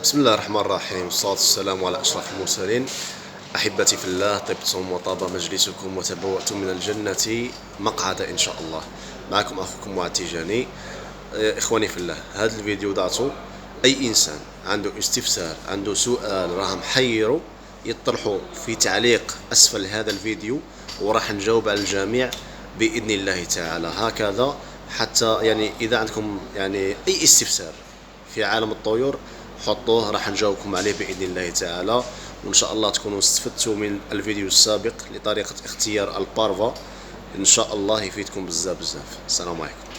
بسم الله الرحمن الرحيم، والصلاة والسلام على أشرف المرسلين. أحبتي في الله، طبتم وطاب مجلسكم وتبوأتم من الجنة مقعد إن شاء الله. معكم أخوكم معتز تيجاني. إخواني في الله، هذا الفيديو داتو أي إنسان عنده استفسار، عنده سؤال راه محيره، يطرحه في تعليق أسفل هذا الفيديو وراح نجاوب على الجميع بإذن الله تعالى. هكذا حتى إذا عندكم أي استفسار في عالم الطيور حطوه، راح نجاوبكم عليه بإذن الله تعالى. وإن شاء الله تكونوا استفدتوا من الفيديو السابق لطريقة اختيار البارفا، إن شاء الله يفيدكم بزاف. السلام عليكم.